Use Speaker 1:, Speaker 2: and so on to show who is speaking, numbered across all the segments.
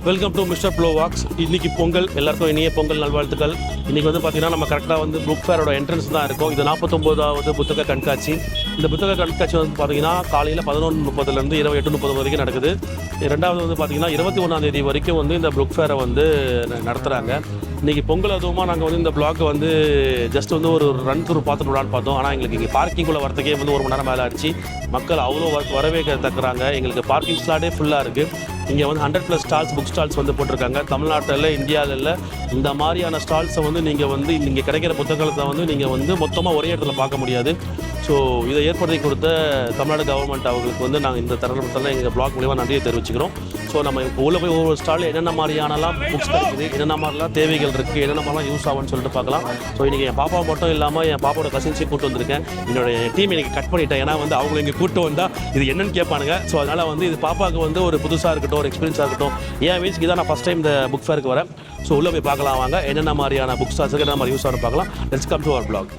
Speaker 1: Welcome to mister Blow Walks. இன்றைக்கி பொங்கல், எல்லாருக்கும் இனிய பொங்கல் நல்வாழ்த்துக்கள். இன்றைக்கி வந்து பார்த்திங்கன்னா நம்ம கரெக்டாக வந்து புக் ஃபேரோட என்ட்ரன்ஸ் தான் இருக்கும். இது 49வது புத்தக கண்காட்சி. இந்த புத்தக கண்காட்சி வந்து பார்த்திங்கன்னா காலையில் 11:30 இரவு 8:30 வரைக்கும் நடக்குது. ரெண்டாவது வந்து பார்த்திங்கன்னா 21 வரைக்கும் வந்து இந்த புக் ஃபேரை வந்து நடத்துகிறாங்க. இன்றைக்கி பொங்கல் அதுவுமா நாங்கள் வந்து இந்த பிளாக் வந்து ஜஸ்ட் வந்து ஒரு ரன் த்ரூ பார்த்துட்டு விடான்னு பார்த்தோம். ஆனால் எங்களுக்கு இங்கே பார்க்கிங்குள்ளே வரத்துக்கே வந்து 1 மணி நேரம் மேலே ஆச்சு. மக்கள் அவ்வளோ வரவே தக்குறாங்க. எங்களுக்கு பார்க்கிங் ஸ்லாட்டே ஃபுல்லாக இருக்குது. இங்கே வந்து 100+ ஸ்டால்ஸ், புக் ஸ்டால்ஸ் வந்து போட்டிருக்காங்க. தமிழ்நாட்டில், இந்தியாவில் இந்த மாதிரியான ஸ்டால்ஸை வந்து நீங்கள் வந்து இங்கே கிடைக்கிற புத்தகத்தை வந்து நீங்கள் வந்து மொத்தமாக ஒரே இடத்துல பார்க்க முடியாது. ஸோ இதை ஏற்படுத்தி கொடுத்த தமிழ்நாடு கவர்மெண்ட் அவங்களுக்கு வந்து நாங்கள் இந்த தருணத்தில் எங்கள் பிளாக் மூலிமா நன்றியை தெரிவிச்சுக்கிறோம். ஸோ நம்ம இப்போ உள்ள போய் ஒவ்வொரு ஸ்டாலில் என்னென்ன மாதிரியானலாம் புக்ஸ் கிடைக்குது, என்னென்ன மாதிரிலாம் தேவைகள் இருக்குது, என்னென்ன மாதிரிலாம் யூஸ் ஆகும்னு சொல்லிட்டு பார்க்கலாம். ஸோ இன்றைக்கி என் பாப்பா மட்டும் இல்லாமல் என் பாப்பாவோட கசின்ஸையும் கூப்பிட்டு வந்திருக்கேன். என்னோடய டீம் இன்றைக்கி கட் பண்ணிட்டேன். ஏன்னா வந்து அவங்களை இங்கே கூப்பிட்டு வந்தால் இது என்னென்னு கேட்பானுங்க. ஸோ அதனால் வந்து இது பாப்பாவுக்கு வந்து ஒரு புதுசாக இருக்கட்டும், ஒரு எக்ஸ்பீரியன்ஸாக இருக்கட்டும். என் வயசுக்கு தான் நான் ஃபஸ்ட் டைம் இந்த புக் ஃபேருக்கு வரேன். ஸோ உள்ளே போய் பார்க்கலாம் வாங்க. என்னென்ன மாதிரியான புக் ஸ்டால்ஸுக்கு என்னென்ன மாதிரி யூஸ் ஆகும் பார்க்கலாம். Let's come to our blog.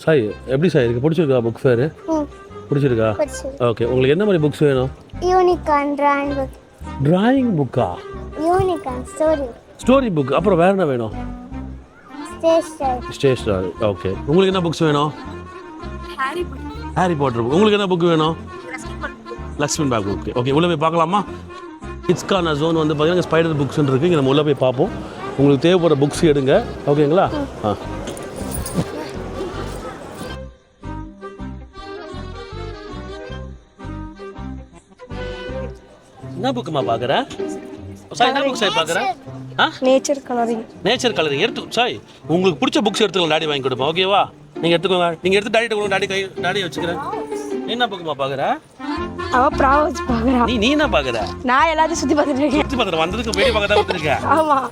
Speaker 1: சாய், எப்படி சார் இருக்கு? பிடிச்சிருக்கா புக் ஃபேரு? பிடிச்சிருக்கா? ஓகே. உங்களுக்கு என்ன மாதிரி புக்ஸ் வேணும்?
Speaker 2: Unicorn drawing book.
Speaker 1: டிராயிங் புக்கா?
Speaker 2: Unicorn
Speaker 1: story book. அப்புறம் வேறு என்ன வேணும்? ஸ்டேஷனரி. ஓகே. உங்களுக்கு என்ன புக்ஸ் வேணும்? Harry Potter book. உங்களுக்கு என்ன புக் வேணும்? Lakshman back book. ஓகே, உள்ளே போய் பார்க்கலாமா? கிட்ஸ்க்கான ஜோன் வந்து பார்த்தீங்கன்னா ஸ்பைடர் புக்ஸ்ன்னு இருக்குது. இங்கே நம்ம உள்ளே போய் பார்ப்போம். உங்களுக்கு தேவைப்படுற புக்ஸ் எடுங்க. ஓகேங்களா? ஆ. என்ன புக்குமா பார்க்குற? சாய், என்ன புக் சாய் பார்க்குற?
Speaker 2: Nature colouring.
Speaker 1: நேச்சர் கலரிங் எடுத்து சாய், உங்களுக்கு பிடிச்ச புக்ஸ் எடுத்துக்கலாம். டாடி வாங்கி கொடுப்போம். ஓகேவா? நீங்கள் எடுத்துக்கோங்க. நீங்கள் எடுத்து டாடி கொடுங்க. டாடி வச்சுக்கிறேன். என்ன புக்குமா பார்க்குற?
Speaker 2: அவ ப்ராவர்ப்ஸ் பார்க்கறா.
Speaker 1: நீ என்ன பார்க்குற?
Speaker 2: நான் எல்லாத்தையும் சுற்றி பார்த்துட்டு இருக்கேன்.
Speaker 1: சுற்றி பார்த்துட்டு வந்ததுக்கு வீடியோ பார்க்க தான் வந்துருக்கேன்.
Speaker 2: ஆமாம்,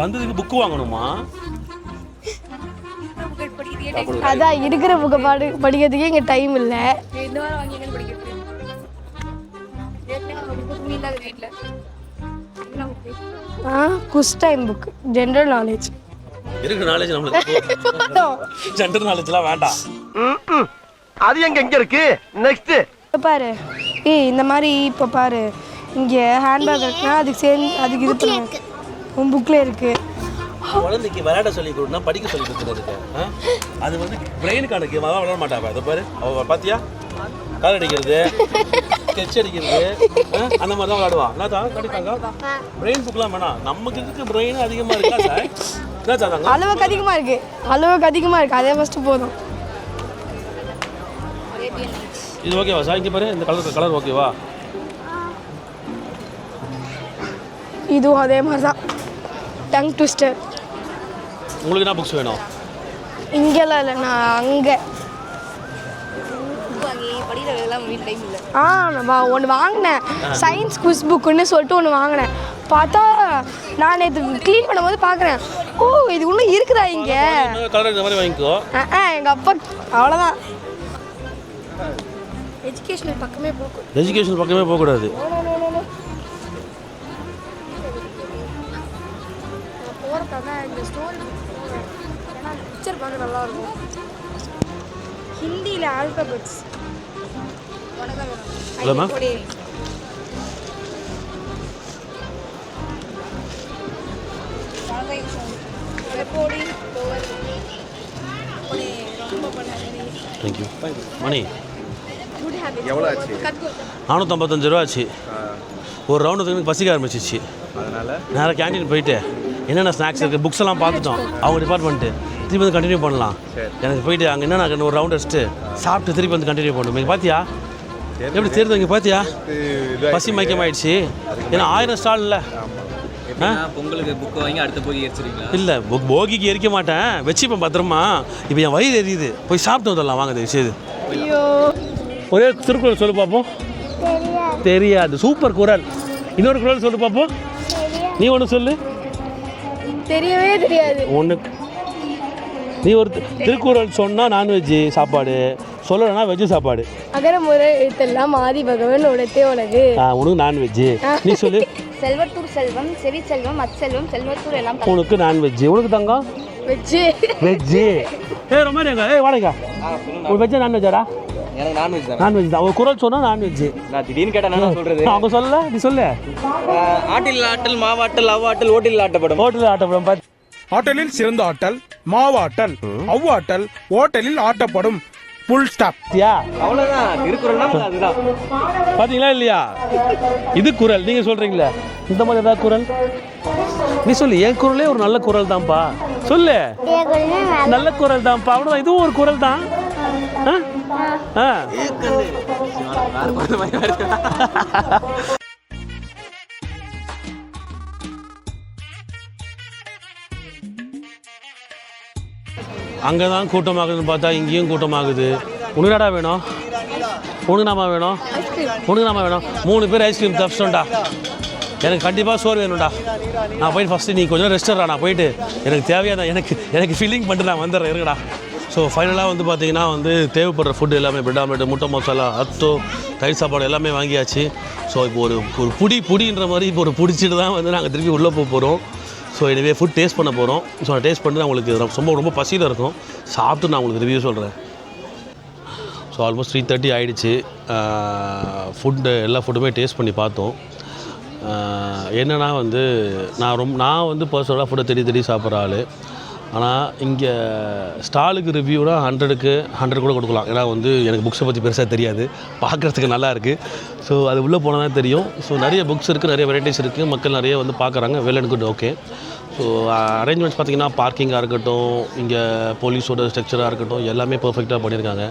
Speaker 1: வந்ததுக்கு புக்கு வாங்கணுமா?
Speaker 2: அதான் இருக்கிற புக்கை படிக்கிறதுக்கே இங்கே டைம் இல்லை. குஸ் டைம் புக், ஜென்ரல் நாலேஜ்.
Speaker 1: இருக்கு நாலேஜ் நம்மளுக்கு. ஜென்ரல் நாலேஜ்லாம் வேண்டாம்.
Speaker 3: அது எங்க இருக்கு? நெக்ஸ்ட்
Speaker 2: பாரு. இந்த மாதிரி இப்போ பாரு, இங்கே ஹேண்ட்பேக் இருக்குன்னா அதுக்கு இது பண்ணுங்க. உன் புக்கில் இருக்கு.
Speaker 1: குழந்தைக்கு விளையாட சொல்லி கொடுனா படிக்க சொல்லி கொடுத்துருக்கு. அது வந்து பிரெயினுக்கான கேம். அதான் விளையாட மாட்டாங்க. அது பாரு, அவ பாத்தியா? கால் அடிக்கிறது, ஸ்கெட்ச் அடிக்கிறது, அந்த மாதிரி தான் விளையாடுவான். என்ன தான் கண்டிப்பாங்க பிரெயின் புக்லாம் வேணாம். நமக்கு இருக்க பிரெயின் அதிகமாக இருக்கா சார்? என்ன சாதாங்க
Speaker 2: அளவுக்கு அதிகமாக இருக்கு. அதே ஃபஸ்ட்டு போதும்.
Speaker 1: இது ஓகேவா சார்? இங்கே பாரு, இந்த கலர் ஓகேவா?
Speaker 2: இதுவும் அதே மாதிரி தான். Tongue twister.
Speaker 1: உங்களுக்கு என்ன புக்ஸ் வேணும்?
Speaker 2: இங்கெல்லாம் இல்லை, நான் அங்கே. நான் ஒன்று வாங்கினேன். சயின்ஸ் குவிஸ் புக்குன்னு சொல்லிட்டு ஒன்று வாங்கினேன். பார்த்தா நான் நேற்று க்ளீன் பண்ணும்போது பார்க்குறேன், ஓ இது இன்னும் இருக்குதா இங்கே?
Speaker 1: கலர் இந்த மாதிரி வாங்கிக்கோ.
Speaker 2: எங்கள் அப்பா அவ்வளோதான். எஜுகேஷனல் பக்கமே
Speaker 1: போகக்கூடாது.
Speaker 2: நல்லா இருக்கும். ஹிந்தியில் ஆல்பபெட்ஸ்.
Speaker 1: Hello ma'am. தேங்க்யூ. மணி
Speaker 3: எவ்வளோ ஆச்சு?
Speaker 1: 455 ரூபா ஆச்சு. ஒரு ரவுண்டு எனக்கு பசிக்க ஆரம்பிச்சிச்சு.
Speaker 3: அதனால
Speaker 1: நேராக கேன்டீன் போயிட்டு என்னென்ன ஸ்நாக்ஸ் இருக்குது, புக்ஸ் எல்லாம் பார்த்துட்டோம். அவங்க டிபார்ட்மெண்ட்டு திருப்பி வந்து கண்டினியூ பண்ணலாம். எனக்கு போயிட்டு அங்கே என்னென்ன ஒரு ரவுண்ட் அடிச்சுட்டு சாப்பிட்டு திருப்பி வந்து கண்டினியூ பண்ணுவோம். இங்கே பார்த்தியா எப்படி தெரியுது? இங்கே பார்த்தியா பசி மயக்கமாயிடுச்சு. ஏன்னா 1000 ஸ்டால் இல்லை.
Speaker 4: பொங்கலுக்கு புக் வாங்கி அடுத்த போகி எரிச்சிருக்கீங்களா?
Speaker 1: இல்லை, போகிக்கு எரிக்க மாட்டேன், வச்சுப்பேன் பத்திரமா. இப்போ என் வயிறு எரியுது. போய் சாப்பிட்டு வந்துடலாம் வாங்க. செய்து ஒரே திருக்குறள் சொல்லு பார்ப்போம். தெரியாது. சூப்பர் குறள். இன்னொரு குறள் சொல்லு பார்ப்போம். நீ ஒன்று சொல்லு.
Speaker 2: தெரியவே தெரியாது.
Speaker 1: ஒன்று நீ ஒரு திருக்குறள் சொன்னால் நான்வெஜ்ஜு சாப்பாடு, சொல்லலைன்னா வெஜ்ஜு சாப்பாடு.
Speaker 2: அகர முறை எழுத்தெல்லாம் ஆதி பகவன் உடைத்தே உலகு.
Speaker 1: உனக்கு நான்வெஜ்ஜு. நீ சொல்லு.
Speaker 5: செல்வத்தூர் செல்வம், செவி செல்வம், அச்செல்வம், செல்வத்தூர் எல்லாம்
Speaker 1: உனக்கு நான்வெஜ்ஜு. உனக்கு தங்கம்
Speaker 2: வெஜ்ஜு.
Speaker 1: வெஜ்ஜு. ரொம்ப வாடகா ஒரு வெஜ்ஜா நான்வெஜ்ஜாடா?
Speaker 4: எனக்கு நான்வெஜ் தான்.
Speaker 1: நான்வெஜ் தான். ஒரு குரல் சொன்னால் நான்வெஜ்ஜு.
Speaker 4: நான் திடீர்னு கேட்டேன் என்ன சொல்கிறது?
Speaker 1: அவங்க சொல்லல, நீ சொல்லு.
Speaker 4: ஆட்டில் ஆட்டல், மாவாட்டல், அவ்வாட்டல், ஓட்டில் ஆட்டப்படும்.
Speaker 1: ஹோட்டலில் ஆட்டப்படும் பார்த்து.
Speaker 6: ஆட்டலில் சிறந்த ஆட்டல் மாவாட்டல், அவ்வாட்டல் ஓட்டலில் ஆட்டப்படும். புல் ஸ்டாப்.
Speaker 4: அவ்வளோதான். திருக்குறள்னா அதுதான்.
Speaker 1: பார்த்தீங்களா இல்லையா? இது குரல். நீங்கள் சொல்கிறீங்களே இந்த மாதிரி ஏதாவது குரல் நீ சொல்லு. என் குரலே ஒரு நல்ல குரல் தான்ப்பா. சொல்லு. நல்ல குரல் தான்ப்பா. அவ்வளோதான். இதுவும் ஒரு குரல் தான். அங்கே தான் கூட்டமாகுதுன்னு பார்த்தா இங்கேயும் கூட்டமாகுது. உனக்கு என்னடா வேணும்? உனக்கு நாம வேணும்? உனக்கு நாம வேணும்? 3 பேர் ஐஸ்கிரீம் தப்பிச்சிட்டோம்டா. எனக்கு கண்டிப்பாக சோறு வேணும்டா. நான் போயிட்டு ஃபஸ்ட்டு நீ கொஞ்சம் ரெஸ்ட் எடுறா. நான் போயிட்டு எனக்கு தேவையான எனக்கு ஃபீலிங் பண்ணிட்டு நான் வந்துடுறேன் இருக்குடா. ஸோ ஃபைனலாக வந்து பார்த்தீங்கன்னா வந்து தேவைப்படுற ஃபுட்டு எல்லாமே பிரெட் ஆம்லெட், முட்டை மசாலா, அத்தோ, தயிர் சாப்பாடு எல்லாமே வாங்கியாச்சு. ஸோ இப்போ ஒரு புடின்ற மாதிரி இப்போ ஒரு பிடிச்சிட்டு தான் வந்து நாங்கள் திருப்பி உள்ளே போகிறோம். ஸோ எனவே ஃபுட் டேஸ்ட் பண்ண போகிறோம். ஸோ நான் டேஸ்ட் பண்ணி உங்களுக்கு ரொம்ப பசியில் இருக்கும். சாப்பிட்டு நான் உங்களுக்கு ரிவ்யூ சொல்கிறேன். ஸோ ஆல்மோஸ்ட் 3:30 ஆகிடுச்சு. எல்லா ஃபுட்டுமே டேஸ்ட் பண்ணி பார்த்தோம். என்னென்னா வந்து நான் வந்து பர்சனலாக ஃபுட்டை தேடி சாப்பிட்ற ஆள். ஆனால் இங்கே ஸ்டாலுக்கு ரிவ்யூனா 100க்கு 100 கூட கொடுக்கலாம். ஏன்னா வந்து எனக்கு புக்ஸை பற்றி பெருசாக தெரியாது. பார்க்குறதுக்கு நல்லா இருக்குது. ஸோ அது உள்ளே போனால் தான் தெரியும். ஸோ நிறைய புக்ஸ் இருக்குது, நிறைய வெரைட்டிஸ் இருக்குது. மக்கள் நிறைய வந்து பார்க்குறாங்க. Well and good. Okay. So arrangements பார்த்திங்கன்னா பார்க்கிங்காக இருக்கட்டும், இங்கே போலீஸோட ஸ்ட்ரக்சராக இருக்கட்டும், எல்லாமே பர்ஃபெக்டாக பண்ணியிருக்காங்க.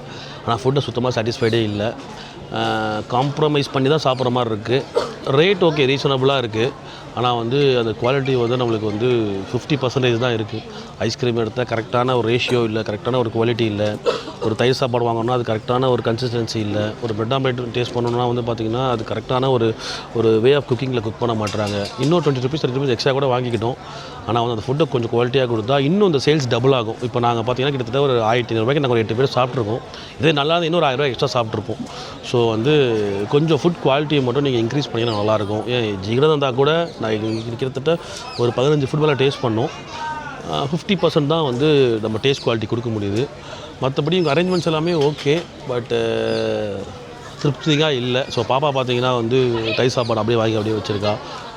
Speaker 1: ஆனால் ஃபுட்டை சுத்தமாக சாட்டிஸ்ஃபைடே இல்லை. காம்ப்ரமைஸ் பண்ணி தான் சாப்பிட்ற மாதிரி இருக்குது. ரேட் ஓகே ரீசனபுளாக இருக்குது. ஆனால் வந்து அந்த குவாலிட்டி வந்து நம்மளுக்கு வந்து 50% தான் இருக்குது. ஐஸ்கிரீம் எடுத்தால் கரெக்டான ஒரு ரேஷியோ இல்லை, கரெக்டான ஒரு குவாலிட்டி இல்லை. ஒரு தயிர் சாப்பாடு வாங்கணும்னா அது கரெக்டான ஒரு கன்சிஸ்டன்சி இல்லை. ஒரு பிரெட் ஆம்லெட் டேஸ்ட் பண்ணணும்னா வந்து பார்த்திங்கன்னா அது கரெக்டான ஒரு வே ஆஃப் குக்கிங்கில் குக் பண்ண மாட்டுறாங்க. இன்னும் 20 rupees 30 rupees எக்ஸ்ட்ரா கூட வாங்கிக்கிட்டோம். ஆனால் வந்து அந்த ஃபுட்டை கொஞ்சம் குவாலிட்டியாக கொடுத்தா இன்னும் இந்த சேல்ஸ் டபுள் ஆகும். இப்போ நாங்கள் பார்த்திங்கன்னா கிட்டத்தட்ட ஒரு 1500 ரூபாய்க்கு நாங்கள் ஒரு 8 பேர் சாப்பிட்ருக்கோம். இதே நல்லா இன்னும் ஒரு 1000 ரூபாய் எக்ஸ்ட்ரா சாப்பிட்ருப்போம். ஸோ வந்து கொஞ்சம் ஃபுட் குவாலிட்டியை மட்டும் நீங்கள் இன்க்ரீஸ் பண்ணிங்கன்னா நல்லாயிருக்கும். ஏன் ஜிகிரம் இருந்தால் கூட நான் கிட்டத்தட்ட ஒரு 15 ஃபுட் மேலே டேஸ்ட் பண்ணோம். 50% தான் வந்து நம்ம டேஸ்ட் குவாலிட்டி கொடுக்க முடியுது. மற்றபடி இங்கே அரேஞ்ச்மெண்ட்ஸ் எல்லாமே ஓகே. பட் திருப்தியாக இல்லை. ஸோ பாப்பா பார்த்தீங்கன்னா வந்து தயிர் சாப்பாடு அப்படியே வச்சுருக்கா.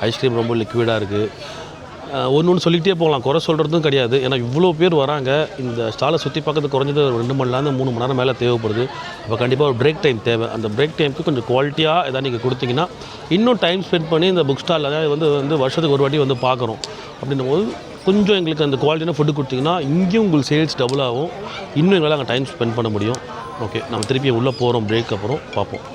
Speaker 1: ஐஸ்கிரீம் ரொம்ப லிக்விடாக இருக்குது. ஒன்று சொல்லிகிட்டே போகலாம், குறை சொல்கிறதும் கிடையாது. ஏன்னா இவ்வளோ பேர் வராங்க. இந்த ஸ்டாலை சுற்றி பார்க்கறது குறைஞ்சது 2 மணி நேரம் 3 மணி நேரம் மேலே தேவைப்படுது. அப்போ கண்டிப்பாக ஒரு பிரேக் டைம் தேவை. அந்த பிரேக் டைமுக்கு கொஞ்சம் குவாலிட்டியாக எதாவது நீங்கள் கொடுத்தீங்கன்னா இன்னும் டைம் ஸ்பெண்ட் பண்ணி இந்த புக் ஸ்டால் அதாவது வந்து வருஷத்துக்கு ஒரு வாட்டி வந்து பார்க்குறோம். அப்படின்னும் போது கொஞ்சம் எங்களுக்கு அந்த குவாலிட்டியான ஃபுட்டு கொடுத்தீங்கன்னா இங்கேயும் உங்களுக்கு சேல்ஸ் டபுள் ஆகும். இன்னும் எங்களால் அங்கே டைம் ஸ்பெண்ட் பண்ண முடியும். ஓகே, நம்ம திருப்பி உள்ளே போகிறோம். பிரேக் அப்புறம் பார்ப்போம்.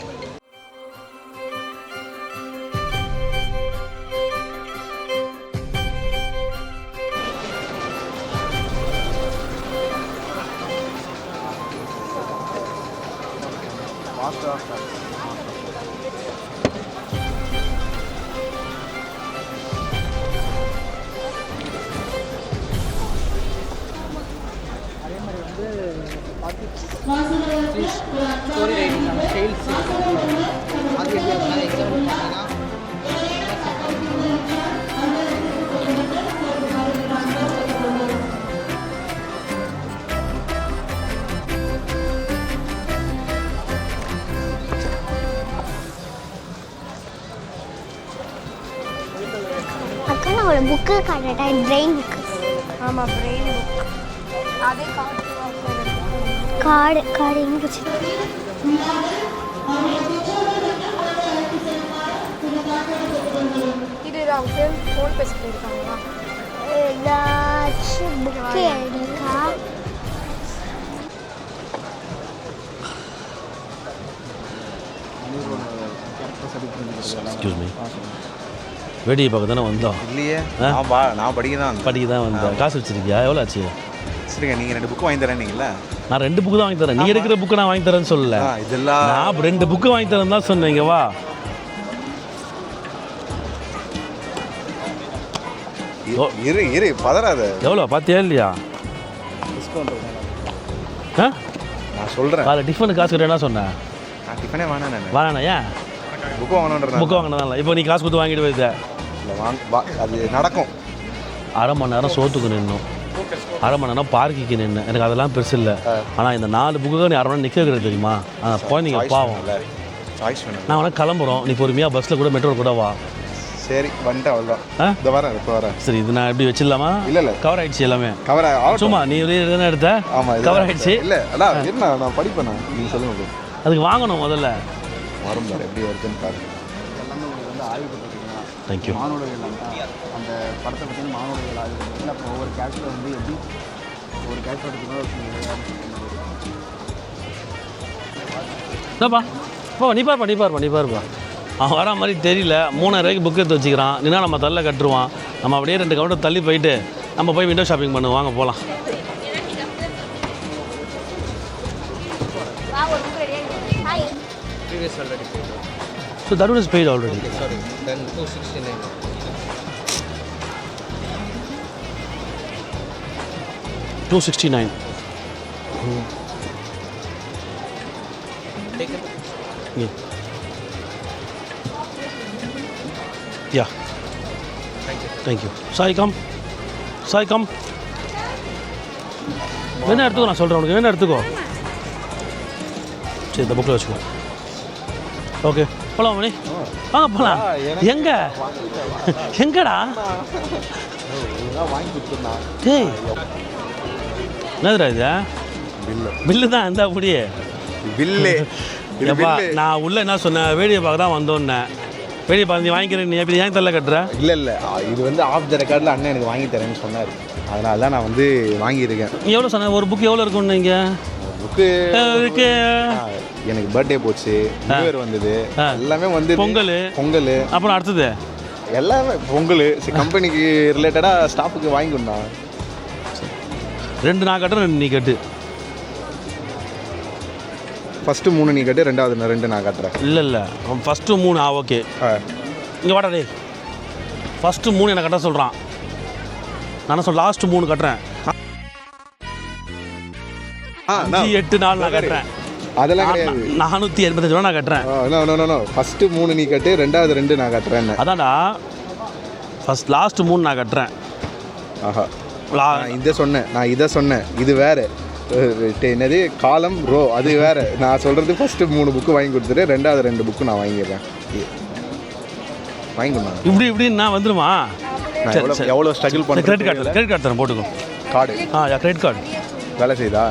Speaker 7: அக்கா நான் ஒரு புக்கு காட்டுறேன். Brain book.
Speaker 2: ஆமாம், பிரெயின் புக். அதே
Speaker 7: கார்டு எங்கே வச்சு?
Speaker 2: இது அவங்க ஃபோன் பேசிட்டு இருக்காங்களா?
Speaker 7: ஏதாச்சும் புக்கு எழுதிக்கா.
Speaker 1: எக்ஸ்கியூஸ் மீ, வேடிக்கை பார்க்க தானே வந்தோம்?
Speaker 8: இல்லையே, நான் படிக்க தான் வந்தேன்.
Speaker 1: காசு வச்சிருக்கியா? எவ்வளோ ஆச்சு?
Speaker 8: சரிங்க, நீங்கள் 2 புக்கு வாங்கி தரேன்னீங்களா?
Speaker 1: நான் 2 புக்கு தான் வாங்கி தரேன். நீ எடுக்கிற புக்கு நான் வாங்கி தரேன்னு சொல்லல.
Speaker 8: இதெல்லாம்
Speaker 1: நான் 2 புக்கு வாங்கி தரேன் தான் சொன்னேன். இங்கே வா.
Speaker 8: இரு பதறாத.
Speaker 1: எவ்வளோ பார்த்தியா இல்லையா?
Speaker 8: டிஸ்கவுண்ட்
Speaker 1: ஆ,
Speaker 8: நான் சொல்கிறேன்.
Speaker 1: அதில் டிஃபனுக்கு காசு கட்ட என்ன சொன்னேன்?
Speaker 8: நான் டிஃபனே வேணாம். நான்
Speaker 1: வேணாண்ணா ஏன்?
Speaker 8: புக்கு வாங்கணுன்றேன்.
Speaker 1: புக்கு வாங்கினதால இப்போ நீ காசு கொடுத்து வாங்கிட்டு போயிருந்த.
Speaker 8: இல்லை அது நடக்கும்.
Speaker 1: அரை மணி நேரம் சோத்துக்கு நின்னும், அரை மணி நேரம் பார்க்கிக்கு நின்று, எனக்கு அதெல்லாம் பெருசு இல்லை. ஆனால் இந்த 4 புக்கு நீ அரை மணி நேரம் நிற்க வைக்கிறது தெரியுமா? குழந்தைங்க பாவம்.
Speaker 8: சாய்ஸ் வேணும்.
Speaker 1: நான் வேணா கிளம்புறோம், நீ பொறுமையாக பஸ்ஸில் கூட மெட்ரோ கூட வா.
Speaker 8: சரி வந்துட்டு அவ்வளோதான். இந்த வரேன் இப்போ வரேன்.
Speaker 1: சரி இது நான் எப்படி வச்சிடலாமா?
Speaker 8: இல்லை
Speaker 1: கவர் ஆகிடுச்சு எல்லாமே.
Speaker 8: கவர்
Speaker 1: சும்மா நீ தானே எடுத்த?
Speaker 8: ஆமாம்
Speaker 1: கவர் ஆகிடுச்சு.
Speaker 8: இல்லை அதான் என்ன நான் படிப்பேன். நீங்கள் சொல்லுங்கள்.
Speaker 1: அதுக்கு வாங்கணும் முதல்ல.
Speaker 8: வரும் பாரு எப்படி வருதுன்னு பாருங்க.
Speaker 9: எல்லாமே உங்களுக்கு வந்து ஆய்வு பண்ணிருக்கீங்க.
Speaker 1: தேங்க்யூ.
Speaker 9: மாணவர்கள் அந்த படத்தை பற்றி மாணவர்கள் ஆய்வு பண்ணிருக்கீங்க. அப்போ ஒவ்வொரு கேரக்டர் வந்து எப்படி ஒரு கேரக்டர்
Speaker 1: என்னப்பா போ, நீ பாருப்பா. அவன் வரா மாதிரி தெரியல. 3000 ரூபாய்க்கு புக் எடுத்து வச்சுக்கிறான். நின்னா நம்ம தள்ள கட்டுருவான். நம்ம அப்படியே 2 கவுண்டர் தள்ளி போயிட்டு நம்ம போய் விண்டோ ஷாப்பிங் பண்ணுவோம். வாங்க போகலாம். So that one is paid already.
Speaker 4: Sorry, then 269.
Speaker 1: 269.
Speaker 4: Take it.
Speaker 1: Yeah. Thank you. Sai, come. என்ன எடுத்துக்கோ, நான் சொல்கிறேன் உனக்கு. என்ன எடுத்துக்கோ. சரி இந்த புக்கில் வச்சுக்கோ. ஓகே போகலாம் மணி. வாங்க போகலாம். எங்கடா
Speaker 8: வாங்கி கொடுத்துருந்தான்.
Speaker 1: டேய் என்னதுடா இது? பில்லு தான் இருந்தா அப்படியே
Speaker 8: பில்லு.
Speaker 1: ஏப்பா நான் உள்ள என்ன சொன்னேன், வேடியை பார்க்க தான் வந்தோன்னேன். வேடியை பார்த்து நீ வாங்கிக்கிறேன். நீ எப்படி ஏன் தள்ள கட்டுற?
Speaker 8: இல்லை இது வந்து ஆஃப் த ரெக்கார்டில் அண்ணன் எனக்கு வாங்கி தரேன்னு சொன்னார். அதனால தான் நான் வந்து வாங்கியிருக்கேன்.
Speaker 1: நீ எவ்வளோ சொன்ன? ஒரு புக் எவ்வளோ இருக்குன்னு நீங்கள்?
Speaker 8: புக்கு
Speaker 1: இருக்கு.
Speaker 8: எனக்கு பர்த்டே போச்சு, நியூ இயர் வந்தது, எல்லாமே வந்து பொங்கல்
Speaker 1: அப்புறம் அடுத்தது
Speaker 8: எல்லாமே பொங்கல். கம்பெனிக்கு ரிலேட்டடாக ஸ்டாஃபுக்கு வாங்கி கொடுத்தான்.
Speaker 1: 2 நான் கட்டுறேன், 2 நீ கட்டு.
Speaker 8: ஃபஸ்ட்டு 3 நீ கட்டு, ரெண்டாவது 2 நான் கட்டுறேன்.
Speaker 1: இல்லை ஃபஸ்ட்டு 3. ஓகே இங்கே வாடா டே. ஃபஸ்ட்டு 3 எனக்கு கட்ட சொல்கிறான். நான் சொல்ல லாஸ்ட்டு 3 கட்டுறேன். 8 நாள் நான் கட்டுறேன்.
Speaker 8: அதெல்லாம் கிடையாது.
Speaker 1: 485 ரூபா நான் கட்டுறேன்.
Speaker 8: ஃபஸ்ட்டு 3 நீ கட்டு, ரெண்டாவது 2 நான் கட்டுறேன்.
Speaker 1: அதான்டா லாஸ்ட்டு 3 நான் கட்டுறேன்.
Speaker 8: ஆஹா நான் இதை சொன்னேன். இது வேறு என்னது காலம் ரோ அது வேறு. நான் சொல்கிறது ஃபஸ்ட்டு 3 புக்கு வாங்கி கொடுத்துட்டு ரெண்டாவது 2 புக்கு நான் வாங்கிடுறேன். வாங்கி கொடுங்க.
Speaker 1: இப்படின்னா வந்துடுமா?
Speaker 8: எவ்வளோ ஸ்ட்ரகிள் பண்ண.
Speaker 1: கிரெடிட் கார்டு தரேன் போட்டுக்கோ.
Speaker 8: கார்டு
Speaker 1: கிரெடிட் கார்டு
Speaker 8: வேலை செய்தா?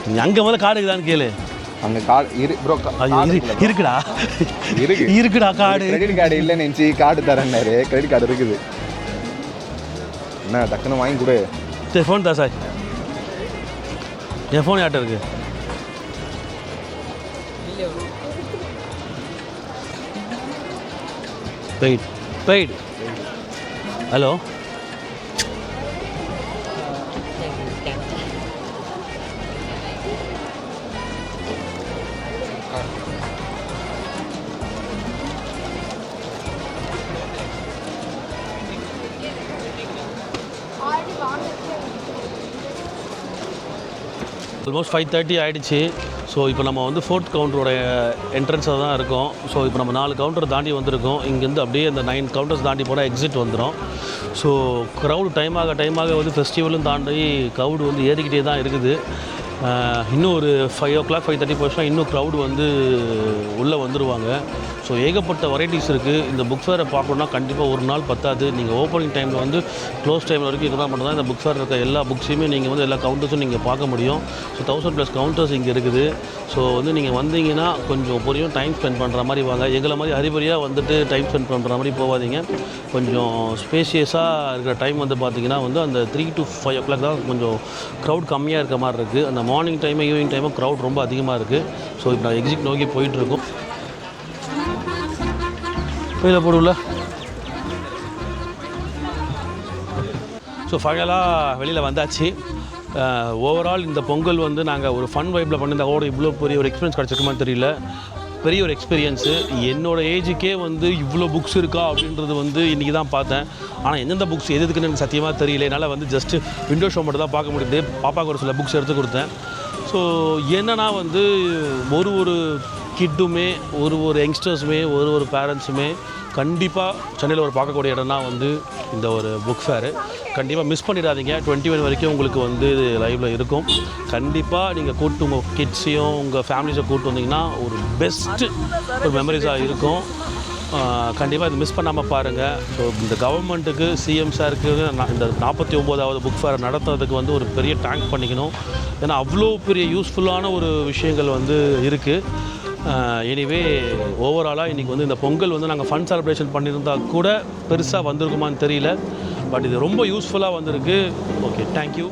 Speaker 1: நீ அங்கே முதல்ல கார்டு இருக்குதான்னு கேளு.
Speaker 8: அங்கே கார்டு ப்ரோ
Speaker 1: இருக்குடா கார்டு.
Speaker 8: கிரெடிட் கார்டு இல்லைன்னு நினச்சி கார்டு தரேன்னாரு. கிரெடிட் கார்டு இருக்குது. என்ன டக்குன்னு வாங்கி கொடு.
Speaker 1: சரி ஃபோன் தான் சார். என் ஃபோன் யார்கிட்ட இருக்கு? பெய்ட். ஹலோ ஆல்மோஸ்ட் 5:30 ஆகிடுச்சு. ஸோ இப்போ நம்ம வந்து 4th கவுண்டரோட என்ட்ரன்ஸில் தான் இருக்கோம். ஸோ இப்போ நம்ம 4 கவுண்டர் தாண்டி வந்திருக்கோம். இங்கேருந்து அப்படியே அந்த 9 கவுண்டர்ஸ் தாண்டி போனால் எக்ஸிட் வந்துடும். ஸோ க்ரௌடு டைம் ஆக வந்து ஃபெஸ்டிவலும் தாண்டி க்ரௌடு வந்து ஏறிக்கிட்டே தான் இருக்குது. இன்னும் ஒரு 5 o'clock 5:30 போச்சுன்னா இன்னும் க்ரௌடு வந்து உள்ளே வந்துடுவாங்க. ஸோ ஏகப்பட்ட வெரைட்டிஸ் இருக்குது. இந்த புக் ஃபேரை பார்க்கணுன்னா கண்டிப்பாக ஒரு நாள் பத்தாது. நீங்கள் ஓப்பனிங் டைமில் வந்து க்ளோஸ் டைம் வரைக்கும் இருந்தால் மட்டும் தான் இந்த புக் ஃபேர் இருக்க எல்லா புக்ஸையுமே நீங்கள் வந்து எல்லா கவுண்டர்ஸும் நீங்கள் பார்க்க முடியும். ஸோ 1000+ கவுண்டர்ஸ் இங்கே இருக்குது. ஸோ வந்து நீங்கள் வந்தீங்கன்னா கொஞ்சம் பொரியும் டைம் ஸ்பெண்ட் பண்ணுற மாதிரி வாங்க. எங்களை மாதிரி அறிபறியாக வந்துட்டு டைம் ஸ்பெண்ட் பண்ணுற மாதிரி போகாதீங்க. கொஞ்சம் ஸ்பேஷியஸாக இருக்கிற டைம் வந்து பார்த்திங்கன்னா வந்து அந்த 3 to 5 o'clock தான் கொஞ்சம் க்ரௌட் கம்மியாக இருக்க மாதிரி இருக்குது. அந்த மார்னிங் டைமு ஈவினிங் டைமும் க்ரௌட் ரொம்ப அதிகமாக இருக்குது. ஸோ இப்போ நான் எக்ஸிட் நோக்கி போயிட்டுருக்கோம். வெளியில் போடுல. ஸோ ஃபைனலாக வெளியில் வந்தாச்சு. ஓவரால் இந்த பொங்கல் வந்து நாங்கள் ஒரு ஃபன் வைப்பில் பண்ணியிருந்தா கூட இவ்வளோ பெரிய ஒரு எக்ஸ்பீரியன்ஸ் கிடச்சிருக்குமான்னு தெரியல. பெரிய ஒரு எக்ஸ்பீரியன்ஸு. என்னோடய ஏஜுக்கே வந்து இவ்வளோ புக்ஸ் இருக்கா அப்படின்றது வந்து இன்றைக்கி தான் பார்த்தேன். ஆனால் எந்தெந்த புக்ஸ் எதுக்குன்னு எனக்கு சத்தியமாக தெரியல. என்னால் வந்து ஜஸ்ட்டு விண்டோ ஷோ மட்டும் தான் பார்க்க முடியுது. பாப்பாவுக்கு ஒரு சில புக்ஸ் எடுத்து கொடுத்தேன். ஸோ என்னன்னா வந்து ஒரு கிட்டுமே ஒரு யங்ஸ்டர்ஸுமே ஒரு பேரண்ட்ஸுமே கண்டிப்பாக சென்னையில் ஒரு பார்க்கக்கூடிய இடம்னா வந்து இந்த ஒரு புக் ஃபேரு. கண்டிப்பாக மிஸ் பண்ணிடாதீங்க. 21 வரைக்கும் உங்களுக்கு வந்து லைவில் இருக்கும். கண்டிப்பாக நீங்கள் கூப்பிட்டு உங்கள் கிட்ஸையும் உங்கள் ஃபேமிலிஸை கூப்பிட்டு வந்தீங்கன்னா ஒரு பெஸ்ட்டு ஒரு மெமரிஸாக இருக்கும். கண்டிப்பாக இது மிஸ் பண்ணாமல் பாருங்கள். ஸோ இந்த கவர்மெண்ட்டுக்கு சிஎம் சாருக்கு இந்த 49வது புக் ஃபேர் நடத்துறதுக்கு வந்து ஒரு பெரிய தேங்க் பண்ணிக்கணும். ஏன்னா அவ்வளோ பெரிய யூஸ்ஃபுல்லான ஒரு விஷயங்கள் வந்து இருக்குது. எனிவே ஓவராலாக இன்றைக்கி வந்து இந்த பொங்கல் வந்து நாங்கள் ஃபன் செலிப்ரேஷன் பண்ணியிருந்தால் கூட பெருசாக வந்திருக்குமான்னு தெரியல. பட் இது ரொம்ப யூஸ்ஃபுல்லாக வந்திருக்கு. Okay, thank you.